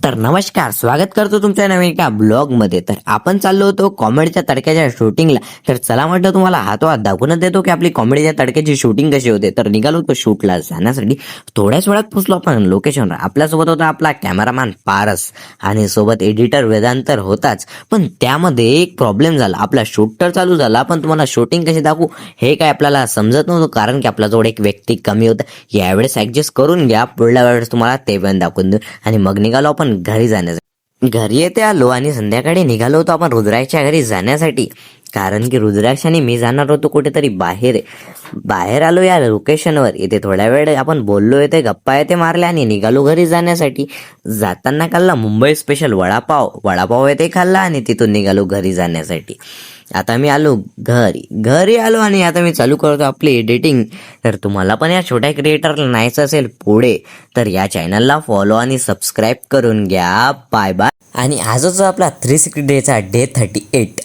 तर नमस्कार, स्वागत करतो तुमच्या नवीन एका ब्लॉगमध्ये। तर आपण चाललो होतो कॉमेडीच्या तडक्याच्या शूटिंगला। तर चला म्हटलं तुम्हाला हातोहात दाखवूनच देतो की आपली कॉमेडीच्या तडक्याची शूटिंग कशी होते। तर निघालो होतो शूटला जाण्यासाठी। थोड्याच वेळात पोहोचलो आपण लोकेशनवर। आपल्यासोबत होता आपला कॅमेरामॅन पारस आणि सोबत एडिटर वेदांत तर होताच, पण त्यामध्ये एक प्रॉब्लेम झाला। आपला शूट तर चालू झाला, पण तुम्हाला शूटिंग कशी दाखवू हे काय आपल्याला समजत नव्हतं, कारण की आपल्याजवळ एक व्यक्ती कमी होता। यावेळेस ऍडजस्ट करून घ्या, पुढल्या वेळेस तुम्हाला ते पण दाखवून देऊ। आणि मग निघालो आपण घरी जाण्यासाठी। घरी येते आलो आणि संध्याकाळी निघालो होतो आपण रुद्राक्षच्या घरी जाण्यासाठी, कारण की रुद्राक्ष आणि मी जाणार होतो कुठेतरी बाहेर आलो या लोकेशनवर। इथे थोड्या वेळ आपण बोललो, येते गप्पा येते मारल्या आणि निघालो घरी जाण्यासाठी। जाताना खाल्ला मुंबई स्पेशल वडापाव येते खाल्ला आणि तिथून निघालो घरी जाण्यासाठी। आता मी आलो घरी आलो आणि आता मी चालू करतो आपली एडिटिंग। तर तुम्हाला पण या छोट्या क्रिएटरला न्यायचं असेल पुढे, तर या चॅनलला फॉलो आणि सबस्क्राईब करून घ्या। Bye bye. आणि आजच आपला 360 डेचा डे 38